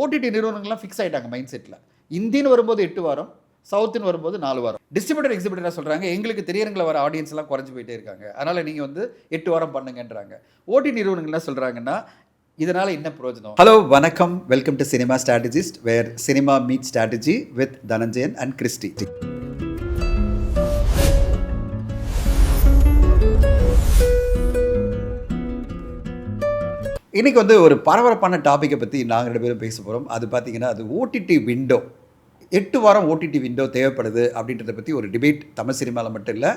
OTT நிறுவனங்கள்லாம் fix ஆகிட்டாங்க mind settle. இந்தின்னு வரும்போது 8 வாரம், சவுத்துன்னு வரும்போது 4 வாரம். டிஸ்ட்ரிபியூட்டர் எக்ஸிபியூட்டர் சொல்கிறாங்க, எங்களுக்கு திரையரங்கில் வர ஆடியன்ஸ்லாம் குறைஞ்சி போயிட்டே இருக்காங்க, அதனால் நீங்கள் வந்து 8 வாரம் பண்ணுங்கன்றாங்க. ஓடி நிறுவனங்கள் என்ன சொல்கிறாங்கன்னா, இதனால் என்ன பிரயோஜனம்? ஹலோ வணக்கம், welcome to cinema strategist, where cinema meet strategy with Dhananjayan and Christy. இன்றைக்கி வந்து ஒரு பரபரப்பான டாப்பிக்கை பற்றி நாங்கள் 2 பேரும் பேச போகிறோம். அது பார்த்திங்கன்னா, அது ஓடிடி விண்டோ. 8 வாரம் ஓடிடி விண்டோ தேவைப்படுது அப்படின்றத பற்றி ஒரு டிபேட் தமிழ் சினிமாவில் மட்டும் இல்லை,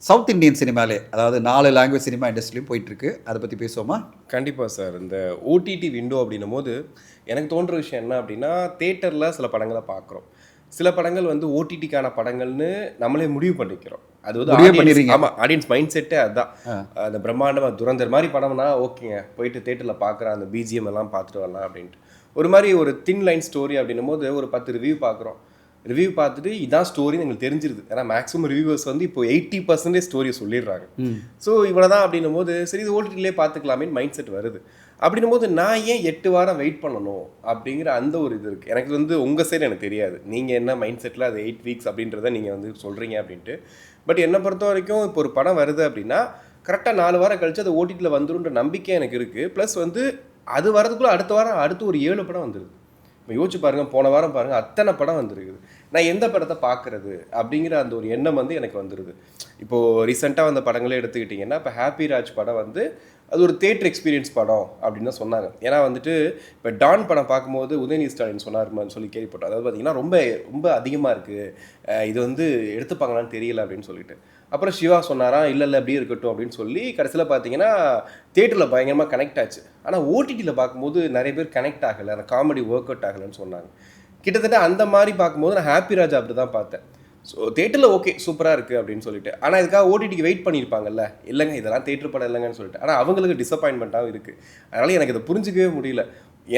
சவுத் இந்தியன் சினிமாலே, அதாவது 4 லாங்குவேஜ் சினிமா இண்டஸ்ட்ரியிலையும் போயிட்டுருக்கு. அதை பற்றி பேசுவோமா? கண்டிப்பாக சார். இந்த ஓடிடி விண்டோ அப்படின்னும் போது எனக்கு தோன்ற விஷயம் என்ன அப்படின்னா, தேட்டரில் சில படங்களை பார்க்குறோம், சில படங்கள் வந்து ஓடிடிக்கான படங்கள்னு நம்மளே முடிவு பண்ணிக்கிறோம். அது வந்து ஆமாம், ஆடியன்ஸ் மைண்ட் செட்டே அதுதான். அந்த பிரம்மாண்டமாக துரந்தர் மாதிரி படம்னா ஓகேங்க, போயிட்டு தேட்டரில் பார்க்குறேன், அந்த பிஜிஎம் எல்லாம் பார்த்துட்டு வரலாம் அப்படின்ட்டு. ஒரு மாதிரி ஒரு தின் லைன் ஸ்டோரி அப்படின்னும் போது ஒரு 10 ரிவ்யூ பார்க்குறோம், ரிவ்யூ பார்த்துட்டு இதான் ஸ்டோரின்னு எங்களுக்கு தெரிஞ்சிருது. ஏன்னா மேக்ஸிமம் ரிவ்யூவர்ஸ் வந்து இப்போ 80% ஸ்டோரியை சொல்லிடுறாங்க. ஸோ இவ்வளோ தான் அப்படின்னும் போது சரி இது ஓடிடிலே பார்த்துக்கலாமேன்னு மைண்ட் செட் வருது. அப்படின்னும் போது நான் ஏன் 8 வாரம் வெயிட் பண்ணணும் அப்படிங்கிற அந்த ஒரு இது இருக்குது. எனக்கு வந்து உங்கள் சைடு எனக்கு தெரியாது, நீங்கள் என்ன மைண்ட் செட்டில் அது 8 வீக்ஸ் அப்படின்றத நீங்கள் வந்து சொல்கிறீங்க அப்படின்ட்டு. பட் என்னை பொறுத்த வரைக்கும் இப்போ ஒரு படம் வருது அப்படின்னா கரெக்டாக 4 வாரம் கழிச்சு அது ஓடிடியில் வந்துடுன்ற நம்பிக்கை எனக்கு இருக்குது. ப்ளஸ் வந்து அது வரதுக்குள்ளே அடுத்த வாரம் அடுத்து ஒரு 7 படம் வந்துடுது. இப்போ யோசிச்சு பாருங்கள், போன வாரம் பாருங்கள் அத்தனை படம் வந்துருக்குது. நான் எந்த படத்தை பார்க்குறது அப்படிங்கிற அந்த ஒரு எண்ணம் வந்து எனக்கு வந்துடுது. இப்போது ரீசெண்டாக வந்த படங்களே எடுத்துக்கிட்டிங்கன்னா, இப்போ ஹாப்பி ராஜ் படம் வந்து அது ஒரு தேட்டர் எக்ஸ்பீரியன்ஸ் படம் அப்படின்னு தான் சொன்னாங்க. ஏன்னா வந்துட்டு இப்போ டான் படம் பார்க்கும்போது உதயநிதி ஸ்டாலின் சொன்னார்மான்னு சொல்லி கேள்விப்பட்டோம். அதாவது பார்த்திங்கன்னா ரொம்ப ரொம்ப அதிகமாக இருக்குது, இது வந்து எடுத்துப்பாங்களான்னு தெரியல அப்படின்னு சொல்லிட்டு. அப்புறம் சிவா சொன்னாரா இல்லை அப்படியே இருக்கட்டும் அப்படின்னு சொல்லி கடைசியில் பார்த்தீங்கன்னா தேட்டரில் பயங்கரமாக கனெக்ட் ஆச்சு. ஆனால் ஓடிடியில் பார்க்கும்போது நிறைய பேர் கனெக்ட் ஆகலை, அந்த காமெடி ஒர்க் அவுட் ஆகலைன்னு சொன்னாங்க. கிட்டத்தட்ட அந்த மாதிரி பார்க்கும்போது நான் ஹாப்பி ராஜா அப்படி தான் பார்த்தேன். ஸோ தேட்டரில் ஓகே சூப்பராக இருக்குது அப்படின்னு சொல்லிட்டு, ஆனால் இதுக்காக ஓடிடிக்கு வெயிட் பண்ணியிருப்பாங்கல்ல, இல்லைங்க இதெல்லாம் தேட்டர் படம் இல்லைங்கன்னு சொல்லிட்டு. ஆனால் அவங்களுக்கு டிசப்பாயின்மெண்ட்டாகவும் இருக்குது. அதனால் எனக்கு இதை புரிஞ்சிக்கவே முடியல.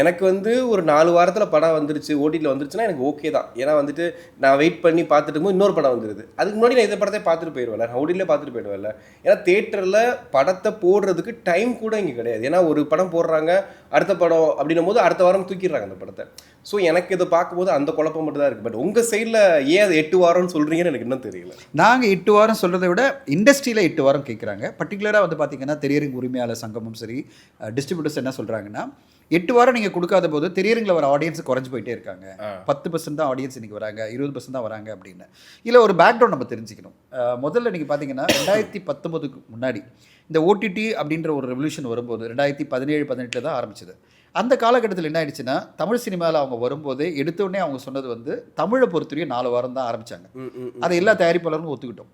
எனக்கு வந்து ஒரு 4 வாரத்தில் படம் வந்துருச்சு, ஓடிடியில் வந்துருச்சுன்னா எனக்கு ஓகே தான். ஏன்னா வந்துட்டு நான் வெயிட் பண்ணி பார்த்துட்டு இருக்கும் இன்னொரு படம் வந்துடுது, அதுக்கு முன்னாடி நான் இந்த படத்தை பார்த்துட்டு போயிடுவேன், நான் ஓடிடிலே பார்த்துட்டு போயிடுவேன்ல. ஏன்னா தேட்டரில் படத்தை போடுறதுக்கு டைம் கூட இங்கே கிடையாது. ஏன்னா ஒரு படம் போடுறாங்க, அடுத்த படம் அப்படின்னும் போது அடுத்த வாரம் தூக்கிடுறாங்க அந்த படத்தை. ஸோ எனக்கு இதை பார்க்கும்போது அந்த குழப்பம் மட்டும் தான் இருக்குது. பட் உங்கள் சைடில் ஏன் அது 8 வாரம்னு சொல்கிறீங்கன்னு எனக்கு இன்னும் தெரியல. நாங்கள் 8 வாரம் சொல்கிறத விட இண்டஸ்ட்ரியில் 8 வாரம் கேட்குறாங்க. பர்டிகுலராக வந்து பார்த்திங்கன்னா திரையரங்கு உரிமையாளர் சங்கமும் சரி, டிஸ்ட்ரிபியூட்டர்ஸ் என்ன சொல்கிறாங்கன்னா, 8 வாரம் நீங்கள் கொடுக்காத போது திரையரங்கில் வர ஆடியன்ஸ் குறைஞ்சி போயிட்டே இருக்காங்க. 10% தான் ஆடியன்ஸ் இன்றைக்கி வராங்க, 20% தான் வராங்க அப்படின்னு. இல்லை ஒரு பேக்ரவுண்ட் நம்ம தெரிஞ்சுக்கணும். முதல்ல நீங்கள் பார்த்தீங்கன்னா 2019க்கு முன்னாடி இந்த ஓடிடி அப்படின்ற ஒரு ரெவல்யூஷன் வரும்போது 2017-18 தான் ஆரம்பிச்சது. அந்த காலகட்டத்தில் என்ன ஆயிடுச்சுன்னா, தமிழ் சினிமாவில் அவங்க வரும்போதே எடுத்தோடனே அவங்க சொன்னது வந்து தமிழை பொறுத்தவரையும் 4 வாரம் தான் ஆரம்பித்தாங்க. அதை எல்லா தயாரிப்பாளர்களும் ஒத்துக்கிட்டோம்.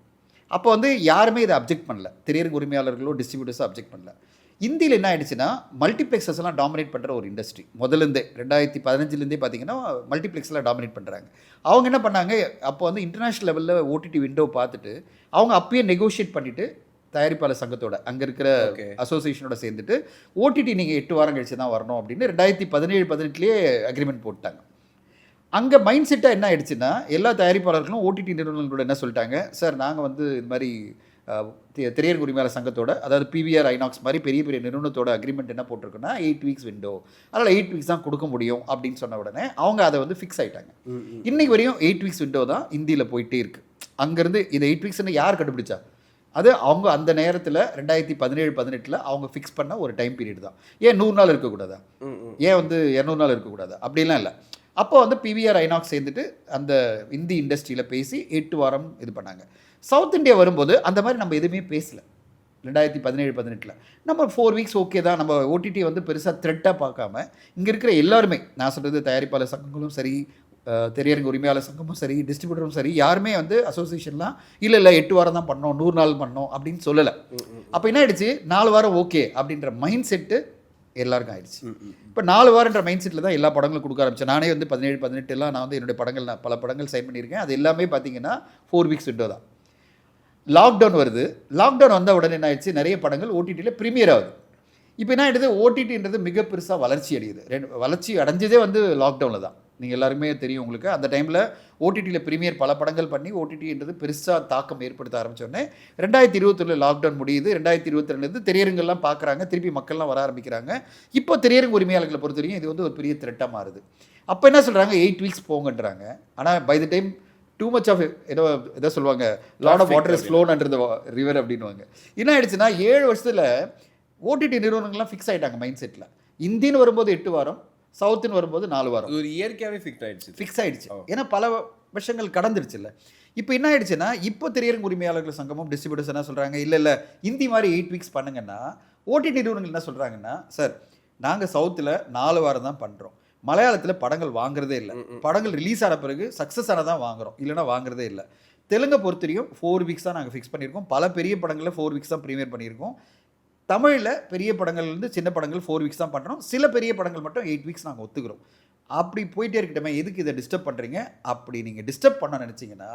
அப்போ வந்து யாருமே இதை அப்ஜெக்ட் பண்ணல, திரையரங்கு உரிமையாளர்களோ டிஸ்ட்ரிபியூட்டர்ஸோ அப்ஜெக்ட் பண்ணல. இந்தியில் என்ன ஆயிடுச்சுன்னா, மல்டிப்ளெக்ஸஸ் எல்லாம் டாமினேட் பண்ணுற ஒரு இண்டஸ்ட்ரி. முதலேருந்தே 2015 பார்த்தீங்கன்னா மல்டிப்ளெக்ஸ்லாம் டாமினேட் பண்ணுறாங்க. அவங்க என்ன பண்ணாங்க, அப்போ வந்து இன்டர்நேஷ்னல் லெவலில் ஓடிடி விண்டோ பார்த்துட்டு அவங்க அப்பயே நெகோஷியேட் பண்ணிவிட்டு தயாரிப்பாளர் சங்கத்தோட அங்கே இருக்கிற அசோசியேஷனோட சேர்ந்துட்டு ஓடிடி நீங்கள் 8 வாரம் கழிச்சு தான் வரணும் அப்படின்னு 2017-18 அக்ரிமெண்ட் போட்டாங்க. அங்கே மைண்ட் செட்டாக என்ன ஆயிடுச்சுன்னா, எல்லா தயாரிப்பாளர்களும் ஓடிடி நிறுவனங்களோட என்ன சொல்லிட்டாங்க, சார் நாங்கள் வந்து இது மாதிரி திரையரங்கு உரிமையாளர் சங்கத்தோட, அதாவது பிவிஆர் ஐநாக்ஸ் மாதிரி பெரிய பெரிய நிறுவனத்தோட அக்ரிமெண்ட் என்ன போட்டிருக்குன்னா 8 வீக்ஸ் விண்டோ, அதனால் 8 வீக்ஸ் தான் கொடுக்க முடியும் அப்படின்னு சொன்ன உடனே அவங்க அதை வந்து ஃபிக்ஸ் ஆகிட்டாங்க. இன்றைக்கு வரையும் 8 வீக்ஸ் விண்டோ தான் இந்தியில் போயிட்டே இருக்குது. அங்கேருந்து இந்த 8 வீக்ஸ்ன்னு யார் கண்டுபிடிச்சா, அது அவங்க அந்த நேரத்தில் 2017-18 அவங்க ஃபிக்ஸ் பண்ண ஒரு டைம் பீரியட் தான். ஏன் 100 நாள் இருக்கக்கூடாதா, ஏன் வந்து 200 நாள் இருக்கக்கூடாதா, அப்படிலாம் இல்லை. அப்போ வந்து பிவிஆர் ஐநாக்ஸ் சேர்ந்துட்டு அந்த இந்தி இண்டஸ்ட்ரியில் பேசி 8 வாரம் இது பண்ணாங்க. சவுத் இந்தியா வரும்போது அந்த மாதிரி நம்ம எதுவுமே பேசலை. 2017-18 நம்ம 4 வீக்ஸ் ஓகே தான், நம்ம ஓடிடி வந்து பெருசாக த்ரெட்டாக பார்க்காம இங்கே இருக்கிற எல்லாருமே, நான் சொல்கிறது தயாரிப்பாளர் சங்கங்களும் சரி, திரையரங்கு உரிமையாளர் சங்கமும் சரி, டிஸ்ட்ரிபியூட்டரும் சரி, யாருமே வந்து அசோசியேஷன்லாம் இல்லை 8 வாரம் தான் பண்ணோம், 100 நாள் பண்ணோம் அப்படின்னு சொல்லலை. அப்போ என்ன ஆயிடுச்சு, 4 வாரம் ஓகே அப்படின்ற மைண்ட் செட்டு எல்லாருக்கும் ஆயிடுச்சு. இப்போ 4 வாரன்ற மைண்ட் செட்டில் தான் எல்லா படங்களும் கொடுக்க ஆரம்பித்தேன். நானே வந்து 17-18 நான் வந்து என்னுடைய படங்கள், நான் பல படங்கள் சைன் பண்ணியிருக்கேன். அது எல்லாமே பார்த்தீங்கன்னா 4 வீக்ஸ் விண்டோ தான். லாக்டவுன் வருது, லாக்டவுன் வந்த உடனே என்ன ஆயிடுச்சு, நிறைய படங்கள் ஓடிடியில் ப்ரீமியர் ஆகுது. இப்போ என்ன ஆகிடுது, ஓடிடின்றது மிக பெருசாக வளர்ச்சி அடையுது. வளர்ச்சி அடைஞ்சதே வந்து லாக்டவுனில் தான். நீங்கள் எல்லாருமே தெரியும் உங்களுக்கு. அந்த டைமில் ஓடிடியில் ப்ரீமியர் பல படங்கள் பண்ணி ஓடிடின்றது பெருசாக தாக்கம் ஏற்படுத்த ஆரம்பித்தோடனே 2021 லாக்டவுன் முடியுது. 2022 திரையரங்கெல்லாம் பார்க்குறாங்க, திருப்பி மக்கள்லாம் வர ஆரம்பிக்கிறாங்க. இப்போ திரையரங்கு உரிமையாளர்களை பொறுத்த வரைக்கும் இது வந்து ஒரு பெரிய த்ரெட்டாக மாறுது. அப்போ என்ன சொல்கிறாங்க, 8 வீக்ஸ் போங்கன்றாங்க. ஆனால் by the time too much of ஏதோ சொல்லுவாங்க, lot of water is flown under the river அப்படின்வாங்க. என்ன ஆயிடுச்சுன்னா 7 வருஷத்தில் ஓடிடி நிறுவனங்கள்லாம் ஃபிக்ஸ் ஆகிட்டாங்க மைண்ட் செட்டில். இந்தின்னு வரும்போது 8 வாரம், சவுத்துன்னு வரும்போது 4 வாரம். ஒரு இயற்கையாகவே ஃபிக்ஸ் ஆயிடுச்சு. ஏன்னா பல வருஷங்கள் கடந்துருச்சுல்ல. இப்போ என்ன ஆயிடுச்சுன்னா, இப்போ திரையரங்கு உரிமையாளர்கள் சங்கமும் டிஸ்ட்ரிபியூட்டர்ஸ் என்ன சொல்கிறாங்க, இல்லை இந்தி மாதிரி 8 வீக்ஸ் பண்ணுங்கன்னா, ஓடிடி நிறுவனங்கள் என்ன சொல்கிறாங்கன்னா, சார் நாங்கள் சவுத்தில் 4 வாரம் தான் பண்ணுறோம், மலையாளத்தில் படங்கள் வாங்குறதே இல்லை, படங்கள் ரிலீஸ் ஆன பிறகு சக்ஸஸ் ஆனதான் வாங்குறோம், இல்லைனா வாங்குறதே இல்லை. தெலுங்கை பொறுத்தவரையும் 4 வீக்ஸ் தான் நாங்கள் ஃபிக்ஸ் பண்ணியிருக்கோம். பல பெரிய படங்களில் 4 வீக்ஸ் தான் ப்ரீமியர் பண்ணியிருக்கோம். தமிழில் பெரிய படங்கள்லேருந்து சின்ன படங்கள் 4 வீக்ஸ் தான் பண்ணுறோம். சில பெரிய படங்கள் மட்டும் 8 வீக்ஸ் நாங்கள் ஒத்துக்கிறோம். அப்படி போயிட்டே இருக்கட்டுமே, எதுக்கு இதை டிஸ்டர்ப் பண்ணுறீங்க? அப்படி நீங்கள் டிஸ்டர்ப் பண்ண நினச்சிங்கன்னா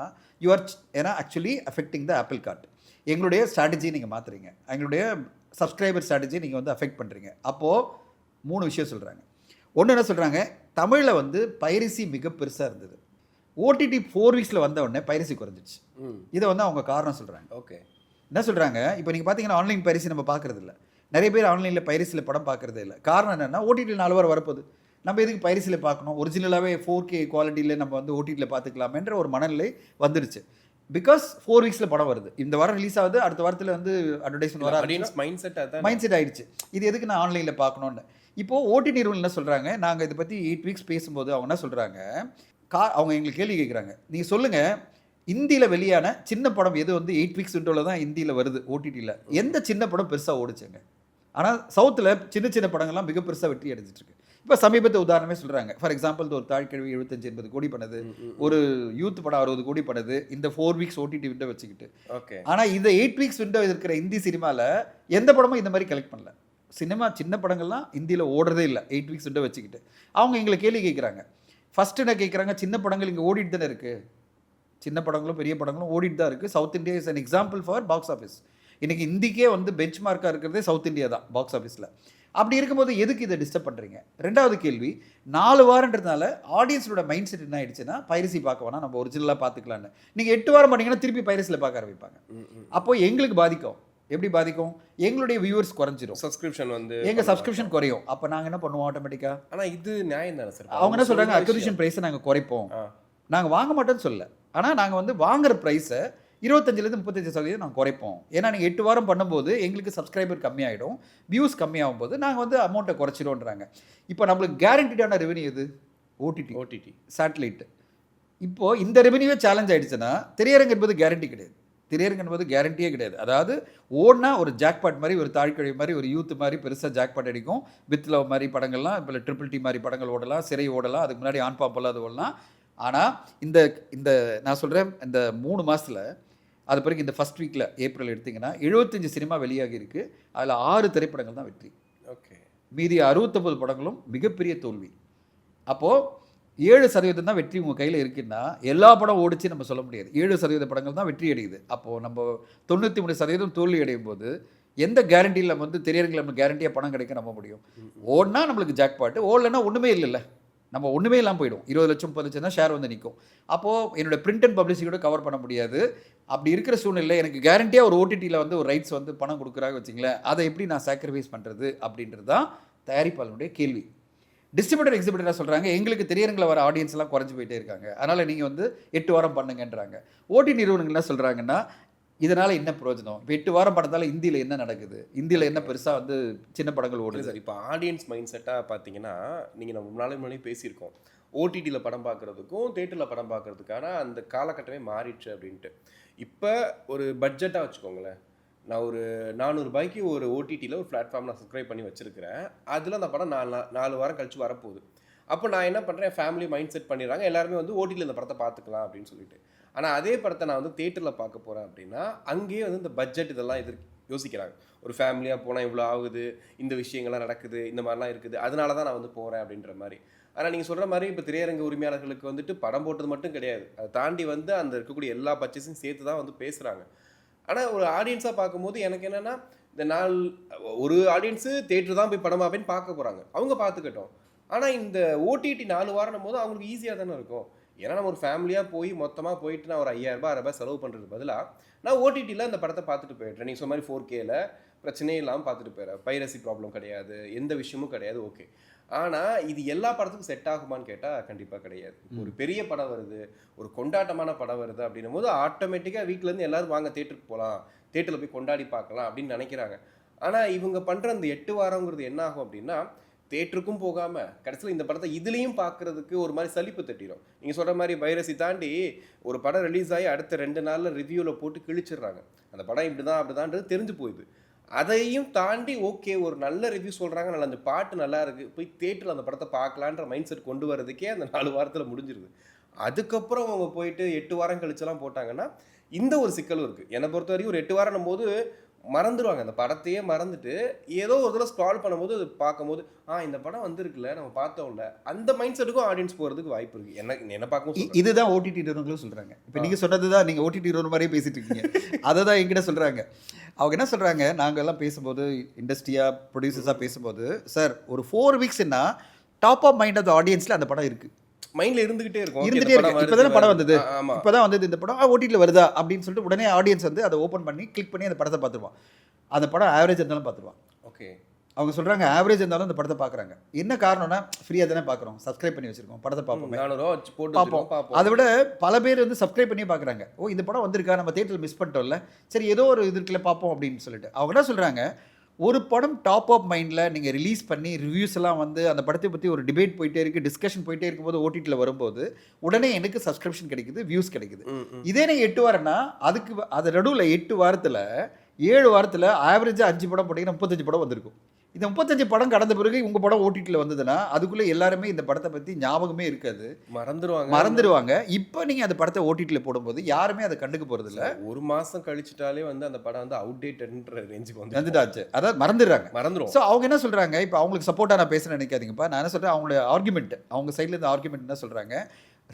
ஏன்னா ஆக்சுவலி அஃபெக்டிங் த ஆப்பிள் கார்ட். எங்களுடைய ஸ்ட்ராட்டஜியை நீங்கள் மாற்றுறீங்க, எங்களுடைய சப்ஸ்கிரைபர் ஸ்ட்ராட்டஜியை நீங்கள் வந்து அஃபெக்ட் பண்ணுறீங்க. அப்போது 3 விஷயம் சொல்கிறாங்க. ஒன்று என்ன சொல்கிறாங்க, தமிழில் வந்து பைரசி மிக பெருசாக இருந்தது. ஓடிடி 4 வீக்ஸில் வந்த உடனே பைரசி குறைஞ்சிச்சு. இதை வந்து அவங்க காரணம் சொல்கிறாங்க. ஓகே, என்ன சொல்கிறாங்க, இப்போ நீங்கள் பார்த்தீங்கன்னா ஆன்லைன் பைரசி நம்ம பார்க்குறது இல்லை. நிறைய பேர் ஆன்லைனில் பைரசியில் படம் பார்க்குறதே இல்லை. காரணம் என்னென்னா, ஓடிடியில் 4 வாரம் வரப்போகுது, நம்ம எதுக்கு பைரசியில் பார்க்கணும், ஒரிஜினலாகவே 4K குவாலிட்டியில் நம்ம வந்து ஓடிடியில் பார்த்துக்கலாமேன்ற ஒரு மனநிலை வந்துருச்சு. பிகாஸ் 4 வீக்ஸில் படம் வருது, இந்த வாரம் ரிலீஸ் ஆகுது, அடுத்த வாரத்தில் வந்து அட்வர்டைஸ்மெண்ட் வர மைண்ட் செட் ஆகிடுச்சு, இது எதுக்கு நான் ஆன்லைனில் பார்க்கணுன்னு. இப்போது ஓடிடி நிறுவனம் என்ன சொல்கிறாங்க, நாங்கள் இதை பற்றி 8 வீக்ஸ் பேசும்போது அவங்க என்ன சொல்கிறாங்க, அவங்க எங்களுக்கு கேள்வி கேட்குறாங்க, நீங்கள் சொல்லுங்கள் இந்தியில் வெளியான சின்ன படம் எது வந்து 8 வீக்ஸ் விண்டோவில் தான் இந்தியில் வருது ஓடிடியில், எந்த சின்ன படம் பெருசாக ஓடிச்சுங்க? ஆனால் சவுத்தில் சின்ன சின்ன படங்கள்லாம் மிக பெருசாக வெற்றி அடைஞ்சிட்ருக்கு. இப்போ சமீபத்தை உதாரணமே சொல்கிறாங்க, ஃபார் எக்ஸாம்பிள் ஒரு தாழ்கிழவி 75-80 கோடி பண்ணுது, ஒரு யூத் படம் 60 கோடி பண்ணுது, இந்த 4 வீக்ஸ் ஓடிடி விண்டோ வச்சுக்கிட்டு. ஓகே, ஆனால் இந்த 8 வீக்ஸ் விண்டோ இருக்கிற இந்தி சினிமாவில் எந்த படமும் இந்த மாதிரி கலெக்ட் பண்ணல. சினிமா சின்ன படங்கள்லாம் இந்தியில் ஓடுறதே இல்லை 8 வீக்ஸ் விண்டோ வச்சுக்கிட்டு. அவங்க எங்களை கேள்வி கேட்குறாங்க. ஃபஸ்ட்டு என்ன கேட்குறாங்க, சின்ன படங்கள் இங்கே ஓடிட்டு தானே இருக்குது, சின்ன படங்களும் பெரிய படங்களும் ஓடிட்டு தான் இருக்குது. South India is an example for box office. இன்றைக்கி இந்திக்கே வந்து பெஞ்ச் மார்க்காக இருக்கிறதே சவுத் இந்தியா தான் பாக்ஸ் ஆஃபீஸில். அப்படி இருக்கும்போது எதுக்கு இதை டிஸ்டர்ப் பண்ணுறீங்க? 2வது கேள்வி, 4 வாரன்றதுனால ஆடியன்ஸோட மைண்ட் செட் என்ன ஆயிடுச்சுன்னா, பைரசி பார்க்க வேணாம், நம்ம ஒரிஜினலாக பார்த்துக்கலான்னு. நீங்கள் 8 வாரம் பண்ணிங்கன்னா திருப்பி பைரசியில் பார்க்க ஆரம்பிப்பாங்க. அப்போ எங்களுக்கு பாதிக்கும். எப்படி பாதிக்கும்? எங்களுடைய வியூவர்ஸ் குறைஞ்சிரும், சப்ஸ்கிரிப்ஷன் வந்து எங்கள் சப்ஸ்கிரிப்ஷன் குறையும். அப்போ நாங்கள் என்ன பண்ணுவோம் ஆட்டோமேட்டிக்காக? ஆனால் இது நியாயம் தானே சார்? அவங்க என்ன சொல்கிறாங்க, அக்விசிஷன் ப்ரைஸை நாங்கள் குறைப்போம், நாங்கள் வாங்க மாட்டோன்னு சொல்ல, ஆனால் நாங்கள் வந்து வாங்குகிற ப்ரைஸை 25-35% நாங்கள் குறைப்போம். ஏன்னா நீங்கள் 8 வாரம் பண்ணும்போது எங்களுக்கு சப்ஸ்கிரைபர் கம்மியாகிடும், வியூஸ் கம்மியாகும் போது நாங்கள் வந்து அமௌண்ட்டை குறைச்சிடும்ன்றாங்க. இப்போ நம்மளுக்கு கேரண்டிடான ரெவென்யூ எது? OTT satellite. இப்போது இந்த ரெவென்யூவே சேலஞ்ச் ஆகிடுச்சுன்னா திரையரங்கு என்பது கேரண்டி கிடையாது. திரையரங்கு என்பது கேரண்டியே கிடையாது. அதாவது ஓடினா ஒரு ஜாக்பாட் மாதிரி, ஒரு தாழ்கழி மாதிரி, ஒரு யூத் மாதிரி பெருசாக ஜாக்பாட் அடிக்கும். வித் லவ் மாதிரி படங்கள்லாம், இப்போ ட்ரிபிள் டி மாதிரி படங்கள் ஓடலாம், சிறை ஓடலாம், அதுக்கு முன்னாடி ஆன் பாப்பெல்லாம் அது ஓடலாம். ஆனால் இந்த நான் சொல்கிறேன், இந்த 3 மாதத்தில் அது பிறகு இந்த ஃபஸ்ட் வீக்கில் ஏப்ரல் எடுத்திங்கன்னா 75 சினிமா வெளியாகி இருக்குது. அதில் 6 திரைப்படங்கள் தான் வெற்றி. ஓகே, மீதி 69 படங்களும் மிகப்பெரிய தோல்வி. அப்போது 7% தான் வெற்றி உங்கள் கையில் இருக்குன்னா, எல்லா படம் ஓடிச்சு நம்ம சொல்ல முடியாது. 7% படங்கள் தான் வெற்றி அடையுது. அப்போது நம்ம 93% தோல்வி அடையும் போது எந்த கேரண்டியில் நம்ம வந்து திரையரங்கில் நம்ம கேரண்டியாக படம் கிடைக்க நம்ப முடியும்? ஓடினா நம்மளுக்கு ஜாக்பாட்டு, ஓடலைன்னா ஒன்றுமே இல்லைல்ல, நம்ம ஒன்றுமே இல்லாமல் போயிடும். 20 லட்சம் 30 லட்சம் தான் ஷேர் வந்து நிற்கும். அப்போது என்னோட பிரிண்ட் அண்ட் பப்ளிசிட்டியோட கவர் பண்ண முடியாது. அப்படி இருக்கிற சூழ்நிலை எனக்கு கேரண்டியாக ஒரு ஓடிடியில் வந்து ஒரு ரைட்ஸ் வந்து பணம் கொடுக்குறாங்க வச்சிங்களேன், அதை எப்படி நான் சாக்ரிஃபைஸ் பண்ணுறது அப்படின்றது தான் தயாரிப்பாளனுடைய கேள்வி. டிஸ்ட்ரிபியூட்டர் எக்ஸிபியூட்டராக சொல்கிறாங்க, எங்களுக்கு திரையரங்கில் வர ஆடியன்ஸ்லாம் குறைஞ்சி போயிட்டே இருக்காங்க, அதனால் நீங்கள் வந்து 8 வாரம் பண்ணுங்கன்றாங்க. ஓடி நிறுவனங்கள் என்ன சொல்கிறாங்கன்னா, இதனால் என்ன பிரயோஜனம்? இப்போ 8 வாரம் படத்தால் இந்தியில் என்ன நடக்குது, இந்தியில் என்ன பெருசாக வந்து சின்ன படங்கள் ஓடுது சார்? இப்போ ஆடியன்ஸ் மைண்ட் செட்டாக பார்த்தீங்கன்னா, நீங்கள் நம்ம முன்னாடி பேசியிருக்கோம், ஓடிடியில் படம் பார்க்குறதுக்கும் தேட்டரில் படம் பார்க்குறதுக்கான அந்த காலகட்டமே மாறிடுச்சு அப்படின்ட்டு. இப்போ ஒரு பட்ஜெட்டாக வச்சுக்கோங்களேன், நான் ஒரு 400 ரூபாய்க்கு ஒரு ஓடிடியில் ஒரு பிளாட்ஃபார்ம் நான் சப்ஸ்கிரைப் பண்ணி வச்சுருக்கிறேன். அதில் அந்த படம் 4 வாரம் கழிச்சு வரப்போகுது. அப்போ நான் என்ன பண்ணுறேன், ஃபேமிலி மைண்ட் செட் பண்ணிடுறாங்க, எல்லாருமே வந்து ஓடிடியில் இந்த படத்தை பார்த்துக்கலாம் அப்படின்னு சொல்லிட்டு. ஆனால் அதே படத்தை நான் வந்து தேட்டரில் பார்க்க போகிறேன் அப்படின்னா, அங்கேயே வந்து இந்த பட்ஜெட் இதெல்லாம் யோசிக்கிறாங்க. ஒரு ஃபேமிலியாக போனால் இவ்வளோ ஆகுது, இந்த விஷயங்கள்லாம் நடக்குது, இந்த மாதிரிலாம் இருக்குது, அதனால தான் நான் வந்து போகிறேன் அப்படின்ற மாதிரி. ஆனால் நீங்கள் சொல்கிற மாதிரி இப்போ திரையரங்கு உரிமையாளர்களுக்கு வந்துட்டு படம் போட்டது மட்டும் கிடையாது, அதை தாண்டி வந்து அந்த இருக்கக்கூடிய எல்லா பட்ஜெட்ஸையும் சேர்த்து தான் வந்து பேசுகிறாங்க. ஆனால் ஒரு ஆடியன்ஸாக பார்க்கும்போது எனக்கு என்னென்னா, இந்த ஒரு ஆடியன்ஸு தேட்டர் தான் போய் படம் அப்படின்னு பார்க்க போகிறாங்க, அவங்க பார்த்துக்கட்டும். ஆனால் இந்த ஓடிடி 4 வாரம் போது அவங்களுக்கு ஈஸியாக தானே இருக்கும். ஏன்னா நம்ம ஒரு ஃபேமிலியாக போய் மொத்தமாக போயிட்டு நான் ஒரு 5000 ரூபாய் செலவு பண்ணுறது பதிலாக நான் ஓடிடியில் அந்த படத்தை பார்த்துட்டு போயிடுறேன். நீங்கள் சொன்ன மாதிரி 4Kல பிரச்சனையே இல்லாமல் பார்த்துட்டு போயிடுறேன். பைரசி ப்ராப்ளம் கிடையாது, எந்த விஷயமும் கிடையாது, ஓகே. ஆனால் இது எல்லா படத்துக்கும் செட் ஆகுமான்னு கேட்டால் கண்டிப்பாக கிடையாது. ஒரு பெரிய படம் வருது, ஒரு கொண்டாட்டமான படம் வருது அப்படின்னும் போது ஆட்டோமேட்டிக்காக வீட்டிலேருந்து எல்லாரும் வாங்க தேட்டருக்கு போகலாம், தேட்டரில் போய் கொண்டாடி பார்க்கலாம் அப்படின்னு நினைக்கிறாங்க. ஆனால் இவங்க பண்ணுற அந்த 8 வாரங்கிறது என்ன ஆகும் அப்படின்னா, தேட்டருக்கும் போகாமல் கடைசியில் இந்த படத்தை இதுலேயும் பார்க்குறதுக்கு ஒரு மாதிரி சலிப்பு தட்டிடும். நீங்கள் சொல்கிற மாதிரி பைரசி தாண்டி ஒரு படம் ரிலீஸ் ஆகி அடுத்த 2 நாளில் ரிவ்யூவில் போட்டு கிழிச்சிடுறாங்க. அந்த படம் இப்படி தான் அப்படிதான்றது தெரிஞ்சு போயிடுது. அதையும் தாண்டி ஓகே ஒரு நல்ல ரிவ்யூ சொல்கிறாங்க, நல்ல அந்த பாட்டு நல்லா இருக்குது, போய் தேட்டரில் அந்த படத்தை பார்க்கலான்ற மைண்ட் செட் கொண்டு வரதுக்கே அந்த 4 வாரத்தில் முடிஞ்சிருது. அதுக்கப்புறம் அவங்க போயிட்டு 8 வாரம் கழிச்செல்லாம் போட்டாங்கன்னா இந்த ஒரு சிக்கலும் இருக்குது. என்னை பொறுத்த வரைக்கும் ஒரு 8 வாரம் போது மறந்துடுவாங்க, அந்த படத்தையே மறந்துட்டு ஏதோ ஒரு தடவை ஸ்க்ரால் பண்ணும்போது அது பார்க்கும்போது இந்த படம் வந்திருக்குல்ல நம்ம பார்த்தோம்ல, அந்த மைண்ட் செட்டுக்கும் ஆடியன்ஸ் போகிறதுக்கு வாய்ப்பு இருக்குது. என்ன பார்க்கும் இதுதான் ஓடிடி நிறுவனங்களும் சொல்கிறாங்க. இப்போ நீங்கள் சொன்னது தான், நீங்கள் ஓடிடி நிறுவனம் மாதிரியே பேசிட்டு இருக்கீங்க. அதை தான் என்கிட்ட சொல்கிறாங்க. அவங்க என்ன சொல்கிறாங்க, நாங்கள் எல்லாம் பேசும்போது இண்டஸ்ட்ரியாக ப்ரொடியூசர்ஸாக பேசும்போது, சார் ஒரு 4 வீக்ஸ்னா டாப் ஆஃப் மைண்ட் ஆஃப் ஆடியன்ஸில் அந்த படம் இருக்குது, மைண்ட்ல இருந்துகிட்டே இருக்கும். இப்போதானே படம் வந்தது, இப்போதான் வந்தது இந்த படம், ஓடிடியில் வருதா அப்படின்னு சொல்லிட்டு உடனே ஆடியன்ஸ் வந்து அதை ஓப்பன் பண்ணி கிளிக் பண்ணி அந்த படத்தை பார்த்துருவான். அந்த படம் ஆவரேஜ் இருந்தாலும் பார்த்துருவான். ஓகே, அவங்க சொல்கிறாங்க ஆவரேஜ் இருந்தாலும் அந்த படத்தை பார்க்குறாங்க. என்ன காரணம்னா, ஃப்ரீயாக தானே பார்க்குறோம், சப்ஸ்கிரைப் பண்ணி வச்சிருக்கோம், படத்தை பார்ப்போம், பார்ப்போம். அதை விட பல பேர் வந்து சப்ஸ்கிரைப் பண்ணி பார்க்குறாங்க. இந்த படம் வந்திருக்கா, நம்ம தேட்டரில் மிஸ் பண்ணிட்டோம்ல, சரி ஏதோ ஒரு இது இருக்குல்ல பார்ப்போம் அப்படின்னு சொல்லிட்டு. அவங்க என்ன சொல்கிறாங்க, ஒரு படம் டாப் ஆஃப் மைண்டில் நீங்கள் ரிலீஸ் பண்ணி ரிவ்யூஸ் எல்லாம் வந்து அந்த படத்தை பற்றி ஒரு டிபேட் போயிட்டே இருக்குது, டிஸ்கஷன் போயிட்டே இருக்கும்போது ஓடிடியில் வரும்போது உடனே எனக்கு சப்ஸ்கிரிப்ஷன் கிடைக்குது, வியூஸ் கிடைக்குது. இதே நீங்கள் 8 வாரம்னா அதுக்கு அது நடுவில் 8 வாரத்தில் 7 வாரத்தில் ஆவரேஜாக 5 படம் போட்டிங்கன்னா 35 படம் வந்திருக்கும். இந்த 35 படம் கடந்த பிறகு உங்கள் படம் ஓடிடியில் வந்ததுன்னா அதுக்குள்ளே எல்லாருமே இந்த படத்தை பற்றி ஞாபகமே இருக்காது, மறந்துடுவாங்க. இப்போ நீங்கள் அந்த படத்தை ஓடிடியில் போடும்போது யாருமே அதை கண்டுக்க போகிறதில்ல. ஒரு மாதம் கழிச்சிட்டாலே வந்து அந்த படம் வந்து அவுடேட்டட்ன்ற ரேஞ்சுக்கு வந்துட்டாச்சு, அதாவது மறந்துடும். ஸோ அவங்க என்ன சொல்கிறாங்க, இப்போ அவங்களுக்கு சப்போர்ட்டாக நான் பேச நினைக்காதீங்கப்பா, நான் என்ன சொல்கிறேன், அவங்களோட ஆர்குமெண்ட், அவங்க சைடில் இந்த ஆர்குமெண்ட் என்ன சொல்கிறாங்க,